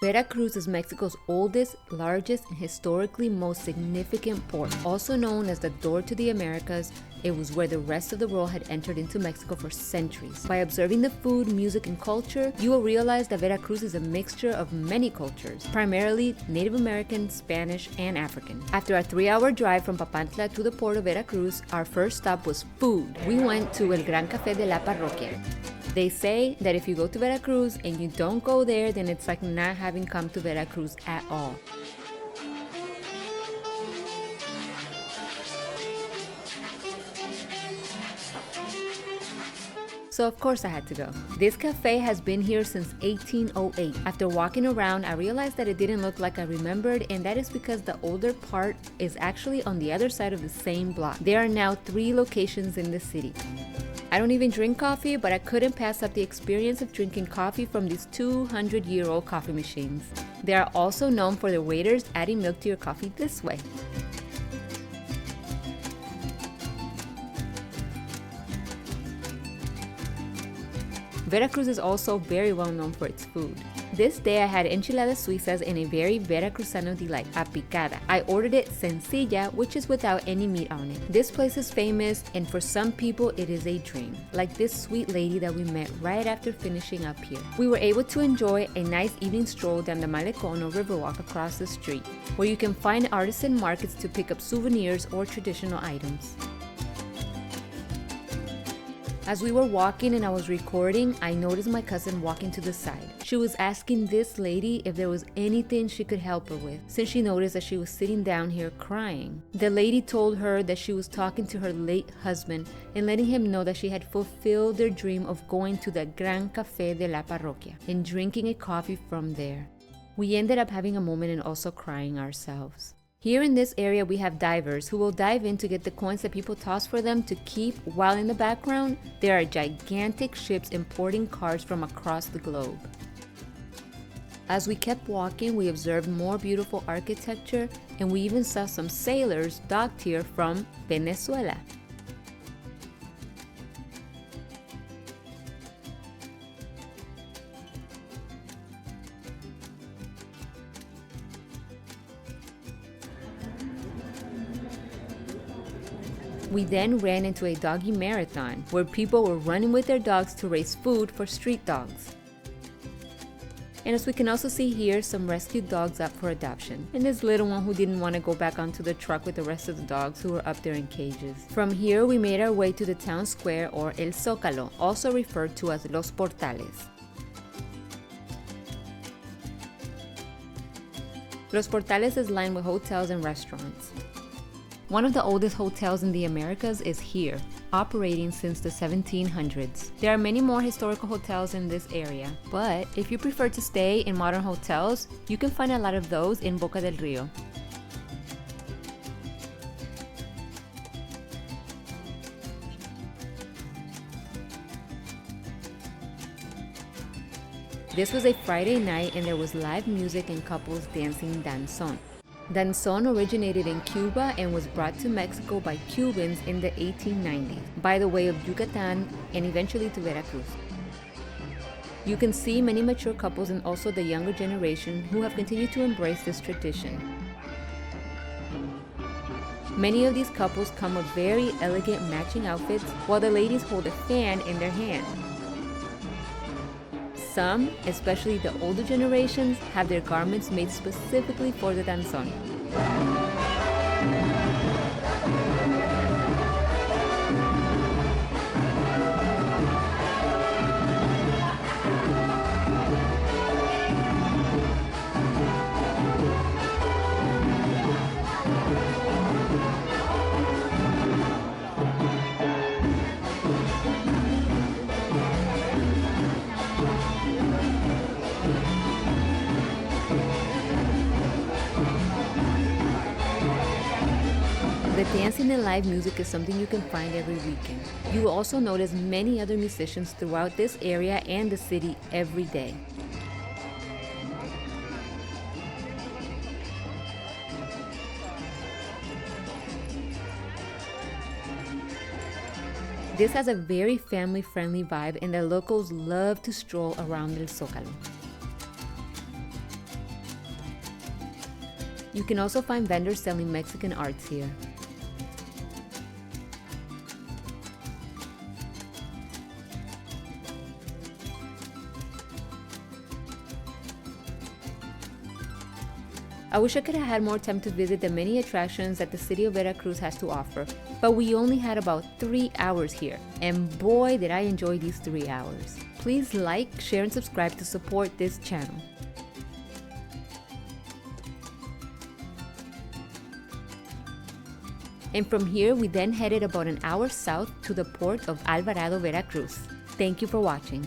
Veracruz is Mexico's oldest, largest, and historically most significant port. Also known as the door to the Americas, it was where the rest of the world had entered into Mexico for centuries. By observing the food, music, and culture, you will realize that Veracruz is a mixture of many cultures, primarily Native American, Spanish, and African. After a 3-hour drive from Papantla to the Port of Veracruz, our first stop was food. We went to El Gran Café de la Parroquia. They say that if you go to Veracruz and you don't go there, then it's like not having come to Veracruz at all. So of course I had to go. This cafe has been here since 1808. After walking around, I realized that it didn't look like I remembered, and that is because the older part is actually on the other side of the same block. There are now 3 locations in the city. I don't even drink coffee, but I couldn't pass up the experience of drinking coffee from these 200-year-old coffee machines. They are also known for their waiters adding milk to your coffee this way. Veracruz is also very well known for its food. This day I had enchiladas suizas in a very Veracruzano delight, a picada. I ordered it sencilla, which is without any meat on it. This place is famous, and for some people it is a dream, like this sweet lady that we met right after finishing up here. We were able to enjoy a nice evening stroll down the Malecon or Riverwalk across the street, where you can find artisan markets to pick up souvenirs or traditional items. As we were walking and I was recording, I noticed my cousin walking to the side. She was asking this lady if there was anything she could help her with, since she noticed that she was sitting down here crying. The lady told her that she was talking to her late husband and letting him know that she had fulfilled their dream of going to the Gran Café de la Parroquia and drinking a coffee from there. We ended up having a moment and also crying ourselves. Here in this area, we have divers who will dive in to get the coins that people toss for them to keep, while in the background, there are gigantic ships importing cars from across the globe. As we kept walking, we observed more beautiful architecture, and we even saw some sailors docked here from Venezuela. We then ran into a doggy marathon, where people were running with their dogs to raise food for street dogs. And as we can also see here, some rescued dogs up for adoption, and this little one who didn't want to go back onto the truck with the rest of the dogs who were up there in cages. From here, we made our way to the town square, or El Zocalo, also referred to as Los Portales. Los Portales is lined with hotels and restaurants. One of the oldest hotels in the Americas is here, operating since the 1700s. There are many more historical hotels in this area, but if you prefer to stay in modern hotels, you can find a lot of those in Boca del Rio. This was a Friday night and there was live music and couples dancing Danzon. Danzon originated in Cuba and was brought to Mexico by Cubans in the 1890s, by the way of Yucatan and eventually to Veracruz. You can see many mature couples and also the younger generation who have continued to embrace this tradition. Many of these couples come with very elegant matching outfits, while the ladies hold a fan in their hand. Some, especially the older generations, have their garments made specifically for the danzon. The dancing and live music is something you can find every weekend. You will also notice many other musicians throughout this area and the city every day. This has a very family-friendly vibe and the locals love to stroll around El Zocalo. You can also find vendors selling Mexican arts here. I wish I could have had more time to visit the many attractions that the city of Veracruz has to offer, but we only had about 3 hours here, and boy did I enjoy these 3 hours. Please like, share, and subscribe to support this channel. And from here, we then headed about an hour south to the port of Alvarado, Veracruz. Thank you for watching.